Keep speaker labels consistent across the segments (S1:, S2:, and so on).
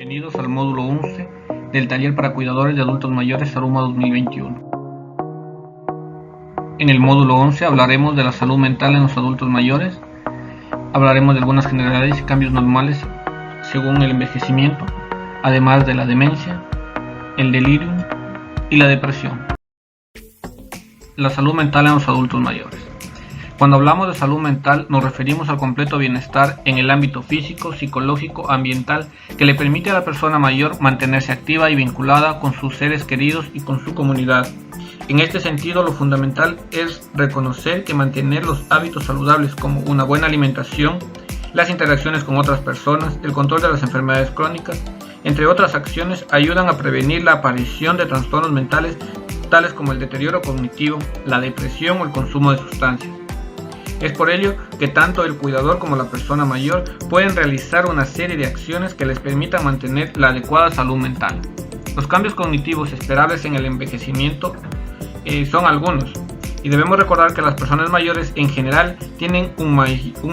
S1: Bienvenidos al módulo 11 del taller para cuidadores de adultos mayores Saruma 2021. En el módulo 11 hablaremos de la salud mental en los adultos mayores, hablaremos de algunas generalidades y cambios normales según el envejecimiento, además de la demencia, el delirium y la depresión. La salud mental en los adultos mayores. Cuando hablamos de salud mental nos referimos al completo bienestar en el ámbito físico, psicológico, ambiental que le permite a la persona mayor mantenerse activa y vinculada con sus seres queridos y con su comunidad. En este sentido, lo fundamental es reconocer que mantener los hábitos saludables como una buena alimentación, las interacciones con otras personas, el control de las enfermedades crónicas, entre otras acciones, ayudan a prevenir la aparición de trastornos mentales tales como el deterioro cognitivo, la depresión o el consumo de sustancias. Es por ello que tanto el cuidador como la persona mayor pueden realizar una serie de acciones que les permitan mantener la adecuada salud mental. Los cambios cognitivos esperables en el envejecimiento son algunos, y debemos recordar que las personas mayores en general tienen un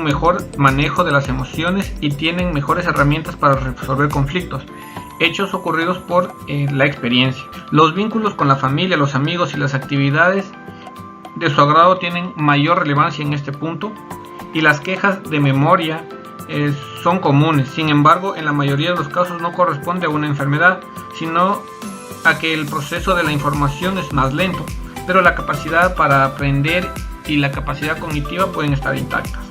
S1: mejor manejo de las emociones y tienen mejores herramientas para resolver conflictos, hechos ocurridos por la experiencia. Los vínculos con la familia, los amigos y las actividades de su agrado tienen mayor relevancia en este punto, y las quejas de memoria son comunes. Sin embargo, en la mayoría de los casos no corresponde a una enfermedad, sino a que el proceso de la información es más lento, pero la capacidad para aprender y la capacidad cognitiva pueden estar intactas.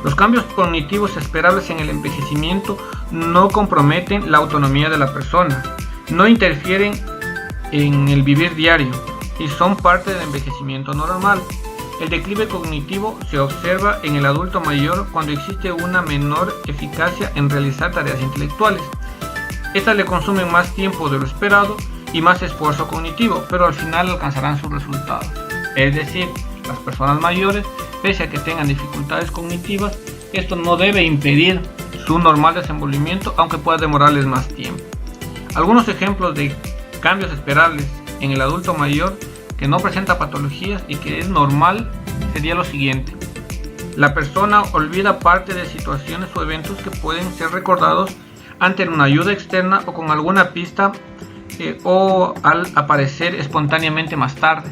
S1: Los cambios cognitivos esperables en el envejecimiento no comprometen la autonomía de la persona, no interfieren en el vivir diario y son parte del envejecimiento normal. El declive cognitivo se observa en el adulto mayor cuando existe una menor eficacia en realizar tareas intelectuales. Estas le consumen más tiempo de lo esperado y más esfuerzo cognitivo, pero al final alcanzarán sus resultados. Es decir, las personas mayores, pese a que tengan dificultades cognitivas, esto no debe impedir su normal desenvolvimiento, aunque pueda demorarles más tiempo. Algunos ejemplos de cambios esperables en el adulto mayor que no presenta patologías y que es normal sería lo siguiente. La persona olvida parte de situaciones o eventos que pueden ser recordados ante una ayuda externa o con alguna pista o al aparecer espontáneamente más tarde.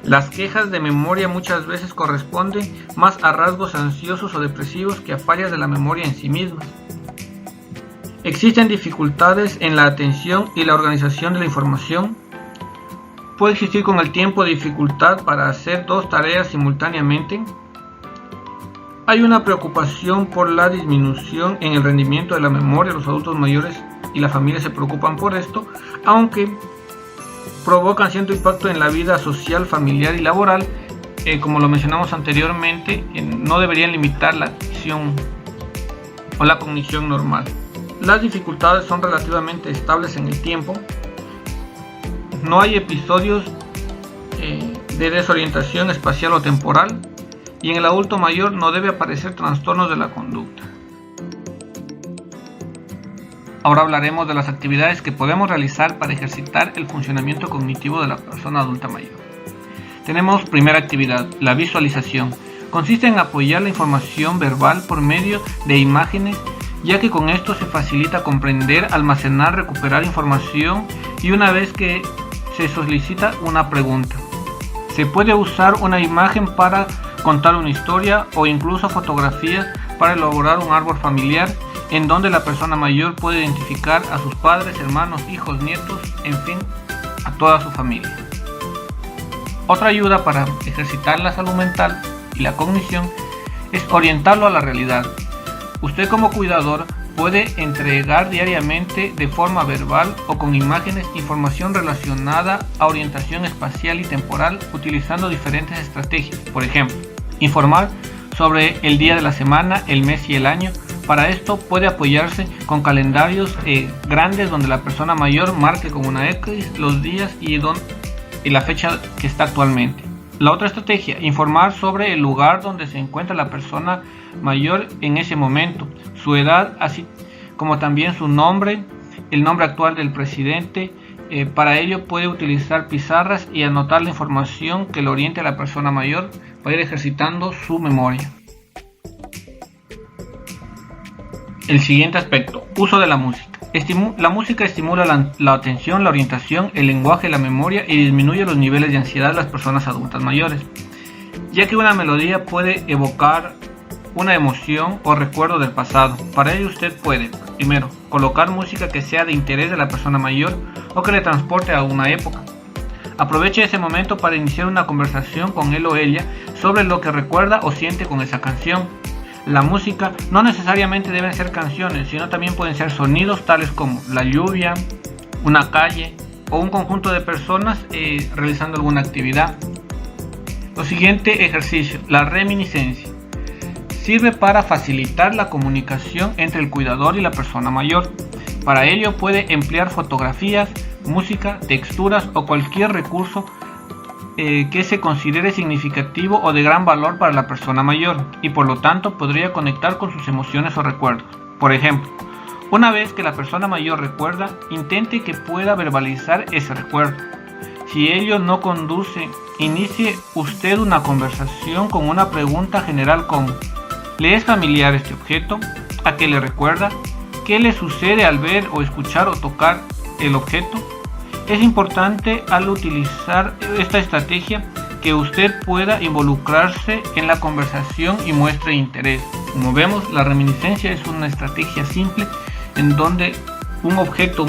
S1: Las quejas de memoria muchas veces corresponden más a rasgos ansiosos o depresivos que a fallas de la memoria en sí mismas. Existen dificultades en la atención y la organización de la información. Puede existir con el tiempo dificultad para hacer dos tareas simultáneamente. Hay una preocupación por la disminución en el rendimiento de la memoria. Los adultos mayores y la familia se preocupan por esto, aunque provocan cierto impacto en la vida social, familiar y laboral. Como lo mencionamos anteriormente, no deberían limitar la acción o la cognición normal. Las dificultades son relativamente estables en el tiempo. No hay episodios de desorientación espacial o temporal, y en el adulto mayor no debe aparecer trastornos de la conducta. Ahora hablaremos de las actividades que podemos realizar para ejercitar el funcionamiento cognitivo de la persona adulta mayor. Tenemos primera actividad, la visualización. Consiste en apoyar la información verbal por medio de imágenes, ya que con esto se facilita comprender, almacenar, recuperar información y una vez que se solicita una pregunta. Se puede usar una imagen para contar una historia o incluso fotografías para elaborar un árbol familiar en donde la persona mayor puede identificar a sus padres, hermanos, hijos, nietos, en fin, a toda su familia. Otra ayuda para ejercitar la salud mental y la cognición es orientarlo a la realidad. Usted como cuidador puede entregar diariamente de forma verbal o con imágenes información relacionada a orientación espacial y temporal utilizando diferentes estrategias. Por ejemplo, informar sobre el día de la semana, el mes y el año. Para esto puede apoyarse con calendarios grandes donde la persona mayor marque con una X los días y la fecha que está actualmente. La otra estrategia, informar sobre el lugar donde se encuentra la persona mayor en ese momento, su edad, así como también su nombre, el nombre actual del presidente. Para ello puede utilizar pizarras y anotar la información que le oriente a la persona mayor para ir ejercitando su memoria. El siguiente aspecto, uso de la música. La música estimula la atención, la orientación, el lenguaje, la memoria y disminuye los niveles de ansiedad de las personas adultas mayores, ya que una melodía puede evocar una emoción o recuerdo del pasado. Para ello usted puede, primero, colocar música que sea de interés de la persona mayor o que le transporte a una época. Aproveche ese momento para iniciar una conversación con él o ella sobre lo que recuerda o siente con esa canción. La música no necesariamente deben ser canciones, sino también pueden ser sonidos tales como la lluvia, una calle o un conjunto de personas realizando alguna actividad. Lo siguiente ejercicio, la reminiscencia. Sirve para facilitar la comunicación entre el cuidador y la persona mayor. Para ello puede emplear fotografías, música, texturas o cualquier recurso que se considere significativo o de gran valor para la persona mayor y por lo tanto podría conectar con sus emociones o recuerdos. Por ejemplo, una vez que la persona mayor recuerda, intente que pueda verbalizar ese recuerdo. Si ello no conduce, inicie usted una conversación con una pregunta general como: ¿le es familiar este objeto? ¿A qué le recuerda? ¿Qué le sucede al ver o escuchar o tocar el objeto? Es importante al utilizar esta estrategia que usted pueda involucrarse en la conversación y muestre interés. Como vemos, la reminiscencia es una estrategia simple en donde un objeto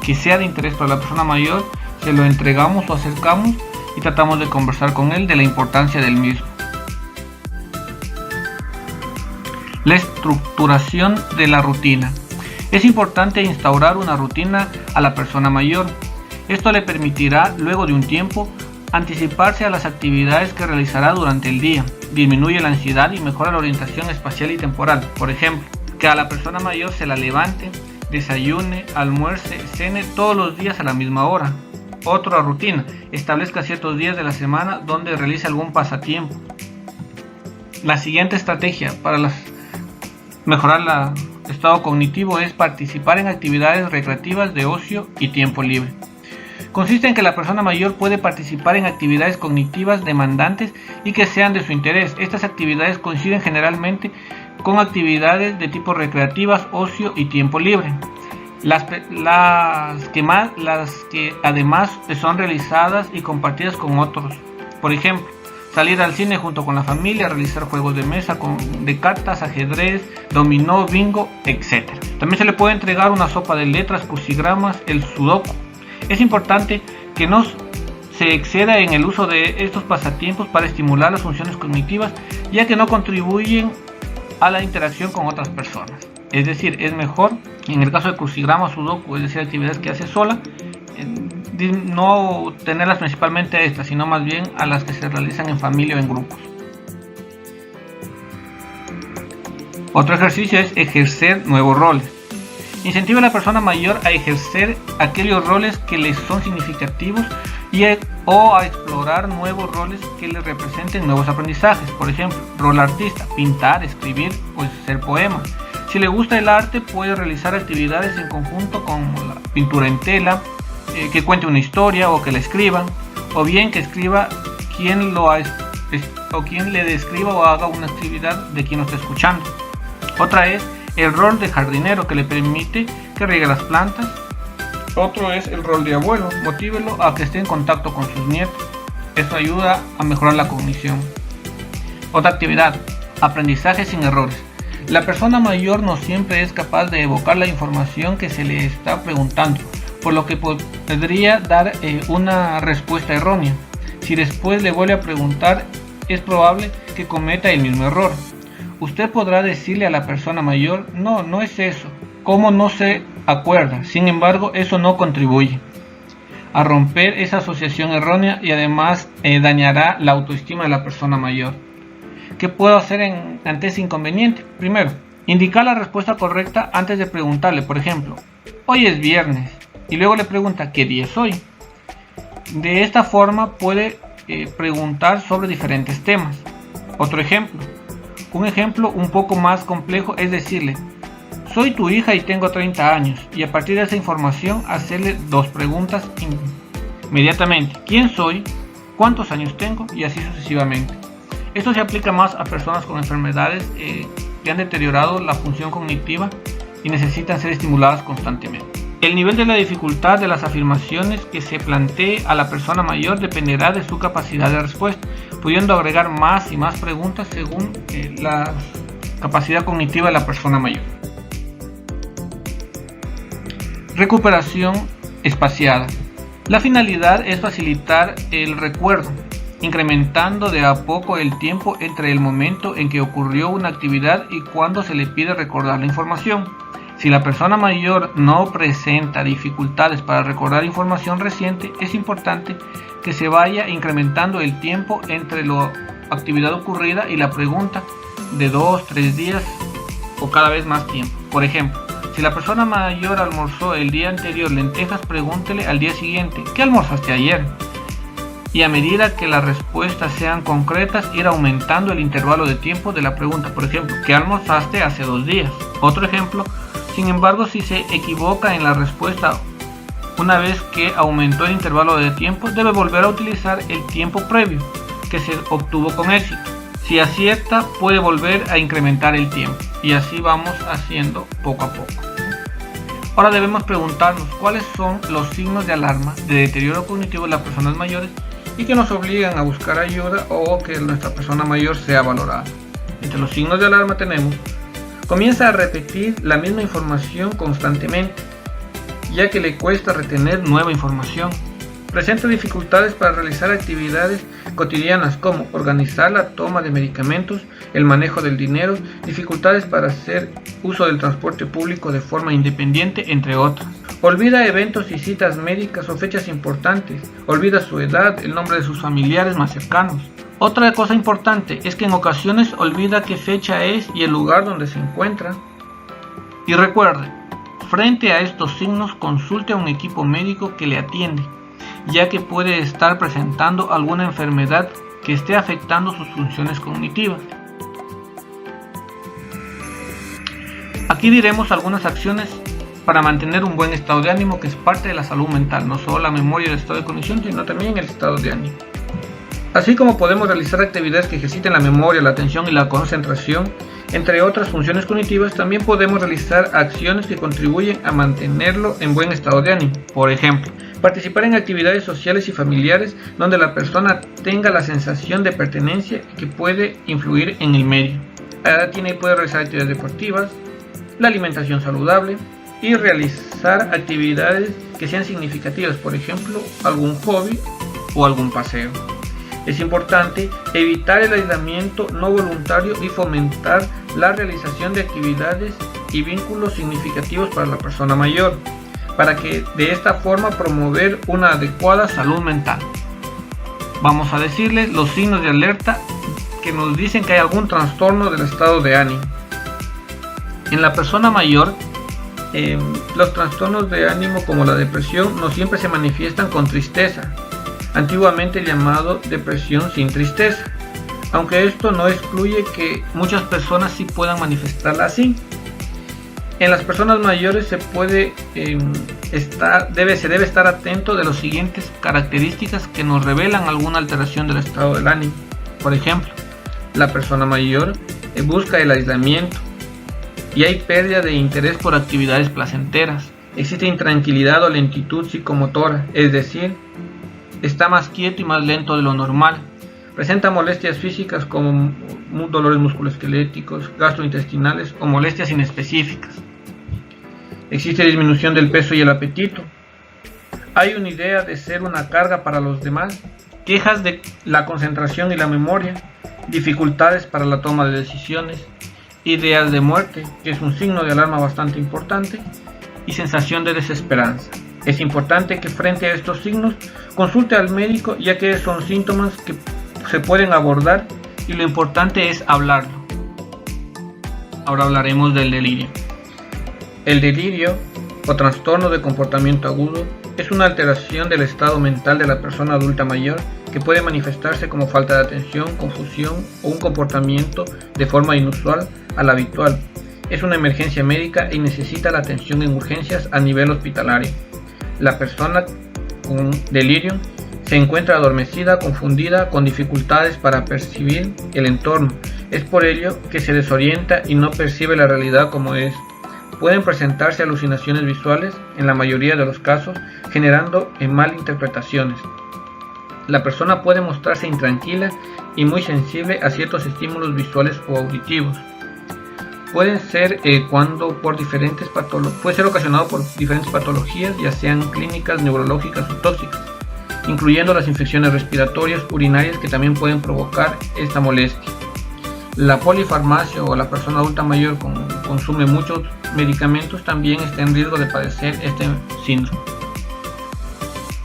S1: que sea de interés para la persona mayor se lo entregamos o acercamos y tratamos de conversar con él de la importancia del mismo. La estructuración de la rutina. Es importante instaurar una rutina a la persona mayor. Esto le permitirá, luego de un tiempo, anticiparse a las actividades que realizará durante el día. Disminuye la ansiedad y mejora la orientación espacial y temporal. Por ejemplo, que a la persona mayor se la levante, desayune, almuerce, cene todos los días a la misma hora. Otra rutina, establezca ciertos días de la semana donde realice algún pasatiempo. La siguiente estrategia para mejorar el estado cognitivo es participar en actividades recreativas de ocio y tiempo libre. Consiste en que la persona mayor puede participar en actividades cognitivas demandantes y que sean de su interés. Estas actividades coinciden generalmente con actividades de tipo recreativas, ocio y tiempo libre. Las que además son realizadas y compartidas con otros. Por ejemplo, salir al cine junto con la familia, realizar juegos de mesa de cartas, ajedrez, dominó, bingo, etc. También se le puede entregar una sopa de letras, crucigramas, el sudoku. Es importante que no se exceda en el uso de estos pasatiempos para estimular las funciones cognitivas, ya que no contribuyen a la interacción con otras personas. Es decir, es mejor, en el caso de crucigrama, sudoku, es decir, actividades que hace sola, no tenerlas principalmente a estas, sino más bien a las que se realizan en familia o en grupos. Otro ejercicio es ejercer nuevos roles. Incentiva a la persona mayor a ejercer aquellos roles que les son significativos o a explorar nuevos roles que les representen nuevos aprendizajes. Por ejemplo, rol artista, pintar, escribir o hacer poemas. Si le gusta el arte, puede realizar actividades en conjunto como la pintura en tela, que cuente una historia o que la escriban, o bien que escriba quien le describa o haga una actividad de quien lo está escuchando. Otra es el rol de jardinero, que le permite que riegue las plantas. Otro es el rol de abuelo, motívelo a que esté en contacto con sus nietos. Esto ayuda a mejorar la cognición. Otra actividad, aprendizaje sin errores. La persona mayor no siempre es capaz de evocar la información que se le está preguntando, por lo que podría dar una respuesta errónea. Si después le vuelve a preguntar, es probable que cometa el mismo error. Usted podrá decirle a la persona mayor: no es eso, ¿cómo no se acuerda? Sin embargo, eso no contribuye a romper esa asociación errónea y además dañará la autoestima de la persona mayor. ¿Qué puedo hacer ante ese inconveniente? Primero, indicar la respuesta correcta antes de preguntarle. Por ejemplo, hoy es viernes, y luego le pregunta ¿qué día es hoy? De esta forma puede preguntar sobre diferentes temas. Otro ejemplo, un ejemplo un poco más complejo es decirle: soy tu hija y tengo 30 años, y a partir de esa información hacerle dos preguntas inmediatamente: ¿quién soy? ¿Cuántos años tengo? Y así sucesivamente. Esto se aplica más a personas con enfermedades que han deteriorado la función cognitiva y necesitan ser estimuladas constantemente. El nivel de la dificultad de las afirmaciones que se plantee a la persona mayor dependerá de su capacidad de respuesta, pudiendo agregar más y más preguntas según la capacidad cognitiva de la persona mayor. Recuperación espaciada. La finalidad es facilitar el recuerdo, incrementando de a poco el tiempo entre el momento en que ocurrió una actividad y cuando se le pide recordar la información. Si la persona mayor no presenta dificultades para recordar información reciente, es importante que se vaya incrementando el tiempo entre la actividad ocurrida y la pregunta de 2, 3 días o cada vez más tiempo. Por ejemplo, si la persona mayor almorzó el día anterior lentejas, pregúntele al día siguiente: ¿qué almorzaste ayer? Y a medida que las respuestas sean concretas, ir aumentando el intervalo de tiempo de la pregunta. Por ejemplo, ¿qué almorzaste hace 2 días? Otro ejemplo: sin embargo, si se equivoca en la respuesta una vez que aumentó el intervalo de tiempo, debe volver a utilizar el tiempo previo que se obtuvo con éxito. Si acierta, puede volver a incrementar el tiempo, y así vamos haciendo poco a poco. Ahora debemos preguntarnos cuáles son los signos de alarma de deterioro cognitivo de las personas mayores y que nos obligan a buscar ayuda o que nuestra persona mayor sea valorada. Entre los signos de alarma tenemos: comienza a repetir la misma información constantemente, ya que le cuesta retener nueva información. Presenta dificultades para realizar actividades cotidianas como organizar la toma de medicamentos, el manejo del dinero, dificultades para hacer uso del transporte público de forma independiente, entre otras. Olvida eventos y citas médicas o fechas importantes. Olvida su edad, el nombre de sus familiares más cercanos. Otra cosa importante es que en ocasiones olvida qué fecha es y el lugar donde se encuentra. Y recuerde, frente a estos signos, consulte a un equipo médico que le atiende, ya que puede estar presentando alguna enfermedad que esté afectando sus funciones cognitivas. Aquí diremos algunas acciones para mantener un buen estado de ánimo, que es parte de la salud mental, no solo la memoria y el estado de cognición, sino también el estado de ánimo. Así como podemos realizar actividades que ejerciten la memoria, la atención y la concentración, entre otras funciones cognitivas, también podemos realizar acciones que contribuyen a mantenerlo en buen estado de ánimo. Por ejemplo, participar en actividades sociales y familiares donde la persona tenga la sensación de pertenencia que puede influir en el medio. Puede realizar actividades deportivas, la alimentación saludable y realizar actividades que sean significativas, por ejemplo, algún hobby o algún paseo. Es importante evitar el aislamiento no voluntario y fomentar la realización de actividades y vínculos significativos para la persona mayor, para que de esta forma promover una adecuada salud mental. Vamos a decirles los signos de alerta que nos dicen que hay algún trastorno del estado de ánimo. En la persona mayor, los trastornos de ánimo como la depresión no siempre se manifiestan con tristeza, antiguamente llamado depresión sin tristeza, aunque esto no excluye que muchas personas sí puedan manifestarla así. En las personas mayores se debe estar atento de las siguientes características que nos revelan alguna alteración del estado del ánimo. Por ejemplo, la persona mayor busca el aislamiento y hay pérdida de interés por actividades placenteras. Existe intranquilidad o lentitud psicomotora, es decir, está más quieto y más lento de lo normal. Presenta molestias físicas como dolores musculoesqueléticos, gastrointestinales o molestias inespecíficas. Existe disminución del peso y el apetito. Hay una idea de ser una carga para los demás. Quejas de la concentración y la memoria. Dificultades para la toma de decisiones. Ideas de muerte, que es un signo de alarma bastante importante. Y sensación de desesperanza. Es importante que frente a estos signos consulte al médico, ya que son síntomas que se pueden abordar y lo importante es hablarlo. Ahora hablaremos del delirio. El delirio o trastorno de comportamiento agudo es una alteración del estado mental de la persona adulta mayor que puede manifestarse como falta de atención, confusión o un comportamiento de forma inusual a la habitual. Es una emergencia médica y necesita la atención en urgencias a nivel hospitalario. La persona con delirio se encuentra adormecida, confundida, con dificultades para percibir el entorno, Es por ello que se desorienta y no percibe la realidad como es. Pueden presentarse alucinaciones visuales, en la mayoría de los casos, generando malinterpretaciones. La persona puede mostrarse intranquila y muy sensible a ciertos estímulos visuales o auditivos. Puede ser ocasionado por diferentes patologías, ya sean clínicas, neurológicas o tóxicas, incluyendo las infecciones respiratorias, urinarias, que también pueden provocar esta molestia. La polifarmacia o la persona adulta mayor consume muchos medicamentos también está en riesgo de padecer este síndrome.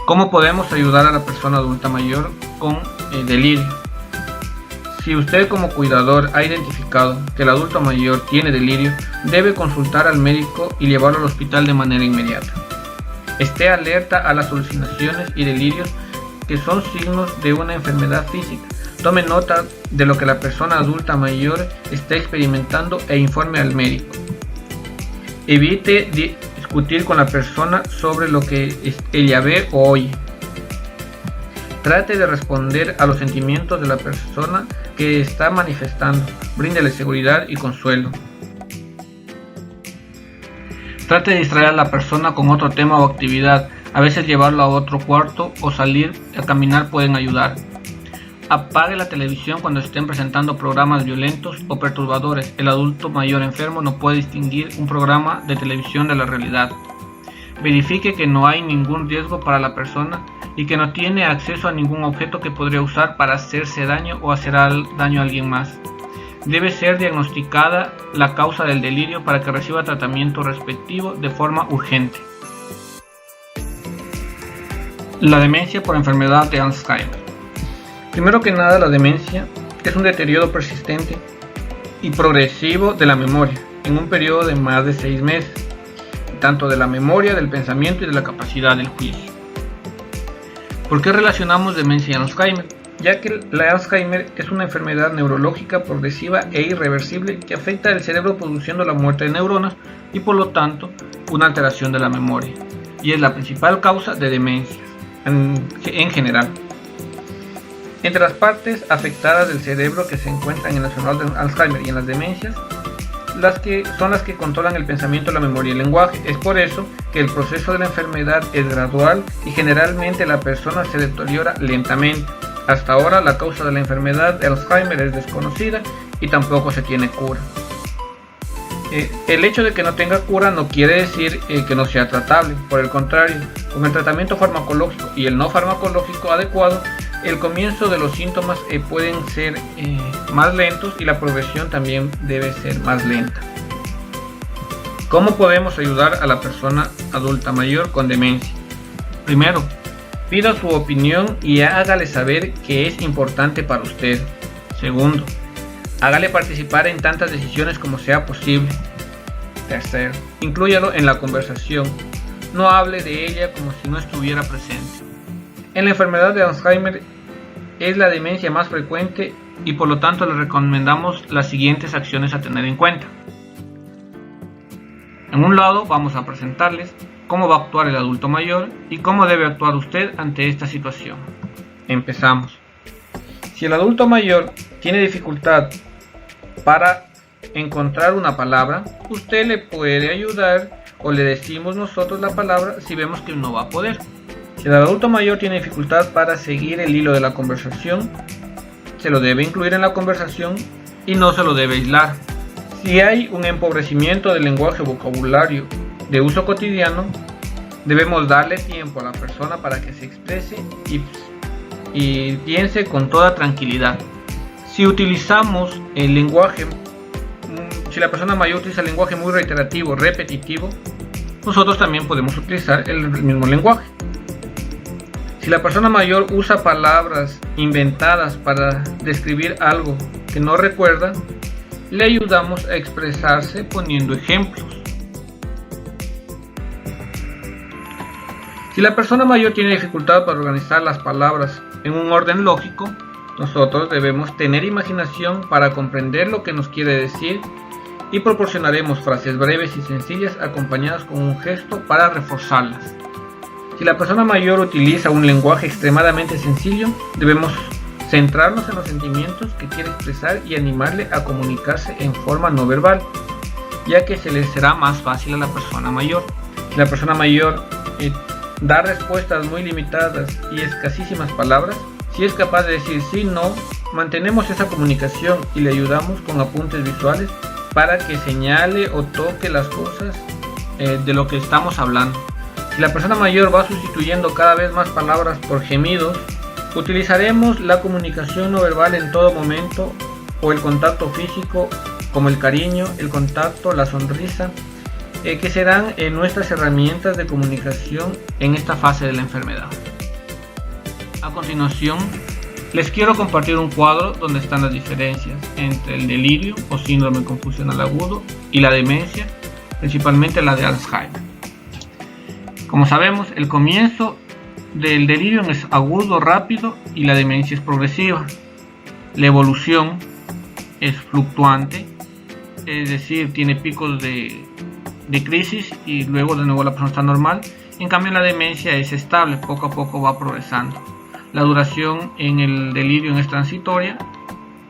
S1: ¿Cómo podemos ayudar a la persona adulta mayor con el delirio? Si usted como cuidador ha identificado que el adulto mayor tiene delirio, debe consultar al médico y llevarlo al hospital de manera inmediata. Esté alerta a las alucinaciones y delirios que son signos de una enfermedad física. Tome nota de lo que la persona adulta mayor está experimentando e informe al médico. Evite discutir con la persona sobre lo que ella ve o oye. Trate de responder a los sentimientos de la persona que está manifestando. Bríndele seguridad y consuelo. Trate de distraer a la persona con otro tema o actividad. A veces llevarlo a otro cuarto o salir a caminar pueden ayudar. Apague la televisión cuando estén presentando programas violentos o perturbadores. El adulto mayor enfermo no puede distinguir un programa de televisión de la realidad. Verifique que no hay ningún riesgo para la persona y que no tiene acceso a ningún objeto que podría usar para hacerse daño o hacer daño a alguien más. Debe ser diagnosticada la causa del delirio para que reciba tratamiento respectivo de forma urgente. La demencia por enfermedad de Alzheimer. Primero que nada, la demencia es un deterioro persistente y progresivo de la memoria en un periodo de más de 6 meses, tanto de la memoria, del pensamiento y de la capacidad del juicio. ¿Por qué relacionamos demencia y Alzheimer? Ya que la Alzheimer es una enfermedad neurológica progresiva e irreversible que afecta al cerebro produciendo la muerte de neuronas y por lo tanto una alteración de la memoria, y es la principal causa de demencia en general. Entre las partes afectadas del cerebro que se encuentran en el neuronal de Alzheimer y en las demencias, las que controlan el pensamiento, la memoria y el lenguaje. Es por eso que el proceso de la enfermedad es gradual y generalmente la persona se deteriora lentamente. Hasta ahora la causa de la enfermedad de Alzheimer es desconocida y tampoco se tiene cura. El hecho de que no tenga cura no quiere decir que no sea tratable. Por el contrario, con el tratamiento farmacológico y el no farmacológico adecuado, el comienzo de los síntomas pueden ser más lentos y la progresión también debe ser más lenta. ¿Cómo podemos ayudar a la persona adulta mayor con demencia? Primero, pida su opinión y hágale saber que es importante para usted. Segundo, hágale participar en tantas decisiones como sea posible. Tercero, inclúyalo en la conversación. No hable de ella como si no estuviera presente. En la enfermedad de Alzheimer es la demencia más frecuente y por lo tanto le recomendamos las siguientes acciones a tener en cuenta. En un lado vamos a presentarles cómo va a actuar el adulto mayor y cómo debe actuar usted ante esta situación. Empezamos. Si el adulto mayor tiene dificultad para encontrar una palabra, usted le puede ayudar o le decimos nosotros la palabra si vemos que no va a poder. Si el adulto mayor tiene dificultad para seguir el hilo de la conversación, se lo debe incluir en la conversación y no se lo debe aislar. Si hay un empobrecimiento del lenguaje o vocabulario de uso cotidiano, debemos darle tiempo a la persona para que se exprese y piense con toda tranquilidad. Si utilizamos el lenguaje, si la persona mayor utiliza el lenguaje muy reiterativo, repetitivo, nosotros también podemos utilizar el mismo lenguaje. Si la persona mayor usa palabras inventadas para describir algo que no recuerda, le ayudamos a expresarse poniendo ejemplos. Si la persona mayor tiene dificultad para organizar las palabras en un orden lógico, nosotros debemos tener imaginación para comprender lo que nos quiere decir y proporcionaremos frases breves y sencillas acompañadas con un gesto para reforzarlas. Si la persona mayor utiliza un lenguaje extremadamente sencillo, debemos centrarnos en los sentimientos que quiere expresar y animarle a comunicarse en forma no verbal, ya que se le será más fácil a la persona mayor. Si la persona mayor da respuestas muy limitadas y escasísimas palabras, si es capaz de decir sí, no, mantenemos esa comunicación y le ayudamos con apuntes visuales para que señale o toque las cosas de lo que estamos hablando. Si la persona mayor va sustituyendo cada vez más palabras por gemidos, utilizaremos la comunicación no verbal en todo momento, o el contacto físico como el cariño, el contacto, la sonrisa, que serán nuestras herramientas de comunicación en esta fase de la enfermedad. A continuación, les quiero compartir un cuadro donde están las diferencias entre el delirio o síndrome confusional agudo y la demencia, principalmente la de Alzheimer. Como sabemos, el comienzo del delirio es agudo, rápido, y la demencia es progresiva. La evolución es fluctuante, es decir, tiene picos de crisis y luego de nuevo la persona está normal. En cambio, la demencia es estable, poco a poco va progresando. La duración en el delirio es transitoria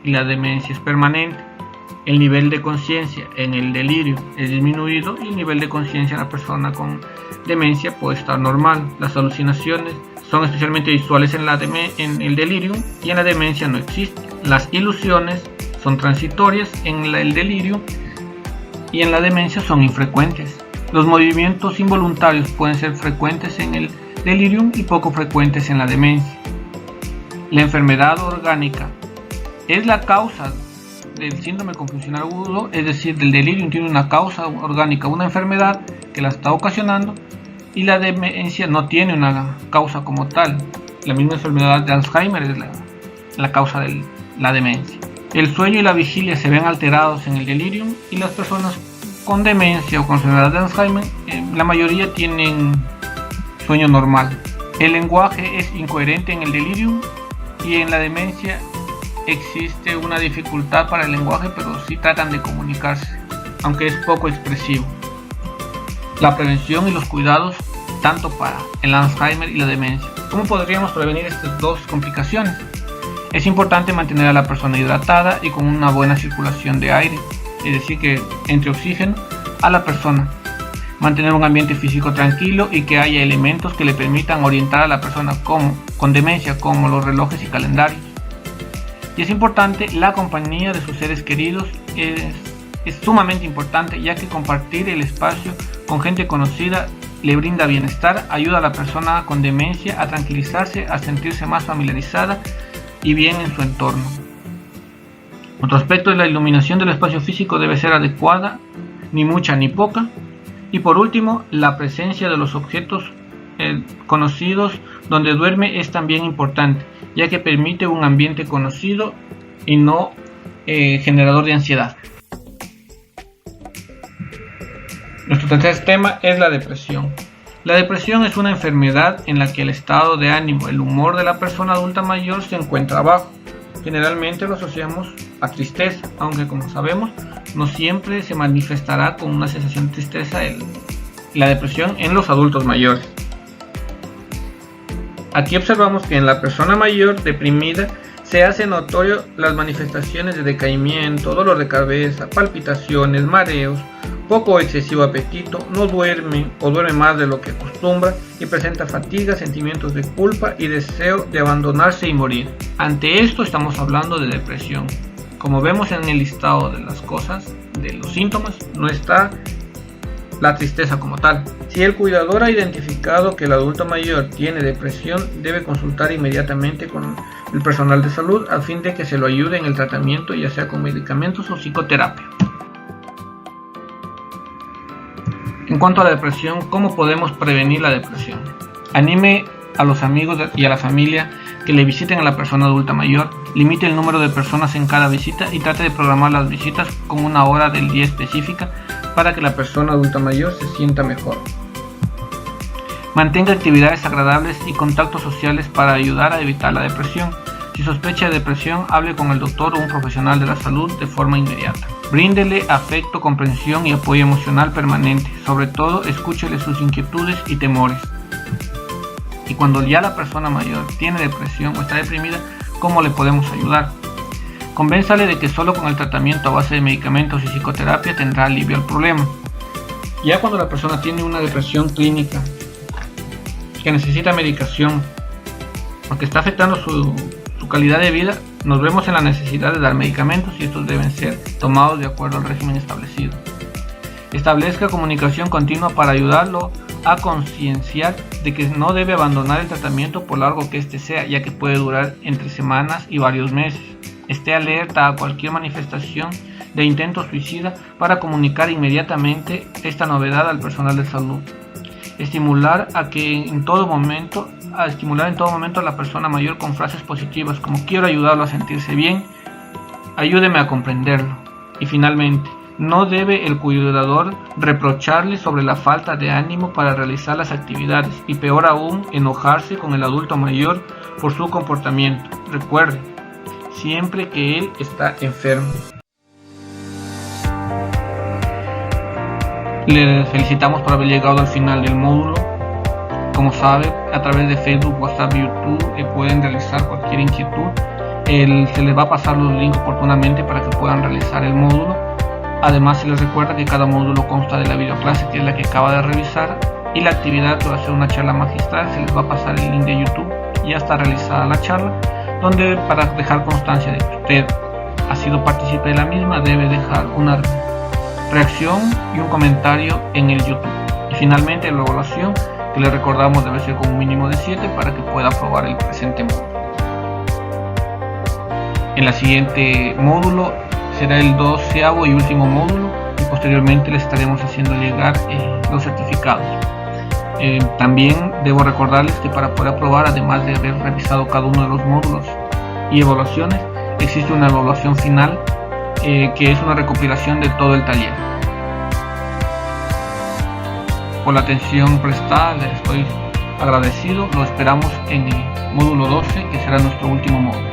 S1: y la demencia es permanente. El nivel de conciencia en el delirio es disminuido y el nivel de conciencia en la persona con demencia puede estar normal. Las alucinaciones son especialmente visuales en el delirio y en la demencia no existen. Las ilusiones son transitorias en el delirio y en la demencia son infrecuentes. Los movimientos involuntarios pueden ser frecuentes en el delirium y poco frecuentes en la demencia. La enfermedad orgánica es la causa del síndrome confusional agudo, es decir, del delirium tiene una causa orgánica, una enfermedad que la está ocasionando, y la demencia no tiene una causa como tal. La misma enfermedad de Alzheimer es la causa de la demencia. El sueño y la vigilia se ven alterados en el delirium, y las personas con demencia o con enfermedad de Alzheimer, la mayoría tienen sueño normal. El lenguaje es incoherente en el delirium y en la demencia existe una dificultad para el lenguaje, pero sí tratan de comunicarse, aunque es poco expresivo. La prevención y los cuidados tanto para el Alzheimer y la demencia. ¿Cómo podríamos prevenir estas dos complicaciones? Es importante mantener a la persona hidratada y con una buena circulación de aire, es decir, que entre oxígeno a la persona. Mantener un ambiente físico tranquilo y que haya elementos que le permitan orientar a la persona con demencia, como los relojes y calendarios. Y es importante la compañía de sus seres queridos, es sumamente importante, ya que compartir el espacio con gente conocida le brinda bienestar, ayuda a la persona con demencia a tranquilizarse, a sentirse más familiarizada y bien en su entorno. Otro aspecto es la iluminación del espacio físico debe ser adecuada, ni mucha ni poca. Y por último, la presencia de los objetos conocidos donde duerme es también importante, ya que permite un ambiente conocido y no generador de ansiedad. Nuestro tercer tema es la depresión. La depresión es una enfermedad en la que el estado de ánimo, el humor de la persona adulta mayor se encuentra bajo. Generalmente lo asociamos a tristeza, aunque como sabemos, no siempre se manifestará con una sensación de tristeza la depresión en los adultos mayores. Aquí observamos que en la persona mayor deprimida se hace notorio las manifestaciones de decaimiento, dolor de cabeza, palpitaciones, mareos, poco o excesivo apetito, no duerme o duerme más de lo que acostumbra y presenta fatiga, sentimientos de culpa y deseo de abandonarse y morir. Ante esto estamos hablando de depresión. Como vemos en el listado de las cosas, de los síntomas, no está la tristeza como tal. Si el cuidador ha identificado que el adulto mayor tiene depresión, debe consultar inmediatamente con el personal de salud a fin de que se lo ayude en el tratamiento, ya sea con medicamentos o psicoterapia. En cuanto a la depresión, ¿cómo podemos prevenir la depresión? Anime a los amigos y a la familia que le visiten a la persona adulta mayor, limite el número de personas en cada visita y trate de programar las visitas con una hora del día específica para que la persona adulta mayor se sienta mejor. Mantenga actividades agradables y contactos sociales para ayudar a evitar la depresión. Si sospecha de depresión, hable con el doctor o un profesional de la salud de forma inmediata. Bríndele afecto, comprensión y apoyo emocional permanente. Sobre todo, escúchele sus inquietudes y temores. Y cuando ya la persona mayor tiene depresión o está deprimida, cómo le podemos ayudar. Convénzale de que solo con el tratamiento a base de medicamentos y psicoterapia tendrá alivio al problema. Ya cuando la persona tiene una depresión clínica que necesita medicación porque está afectando su calidad de vida, nos vemos en la necesidad de dar medicamentos y estos deben ser tomados de acuerdo al régimen establecido. Establezca comunicación continua para ayudarlo a concienciar de que no debe abandonar el tratamiento por largo que éste sea, ya que puede durar entre semanas y varios meses. Esté alerta a cualquier manifestación de intento suicida para comunicar inmediatamente esta novedad al personal de salud. Estimular en todo momento a la persona mayor con frases positivas como quiero ayudarlo a sentirse bien, ayúdeme a comprenderlo. Y finalmente, no debe el cuidador reprocharle sobre la falta de ánimo para realizar las actividades y peor aún enojarse con el adulto mayor por su comportamiento. Recuerde, siempre que él está enfermo. Le felicitamos por haber llegado al final del módulo. Como sabe, a través de Facebook, WhatsApp y YouTube pueden realizar cualquier inquietud. Se les va a pasar los links oportunamente para que puedan realizar el módulo. Además, se les recuerda que cada módulo consta de la videoclase, que es la que acaba de revisar, y la actividad que va a ser una charla magistral. Se les va a pasar el link de YouTube. Ya está realizada la charla, donde para dejar constancia de que usted ha sido partícipe de la misma, debe dejar una reacción y un comentario en el YouTube. Y finalmente la evaluación, que le recordamos debe ser con un mínimo de 7 para que pueda aprobar el presente módulo. En la siguiente módulo será el 12º y último módulo, y posteriormente les estaremos haciendo llegar los certificados. También debo recordarles que para poder aprobar, además de haber revisado cada uno de los módulos y evaluaciones, existe una evaluación final que es una recopilación de todo el taller. Por la atención prestada les estoy agradecido. Lo esperamos en el módulo 12, que será nuestro último módulo.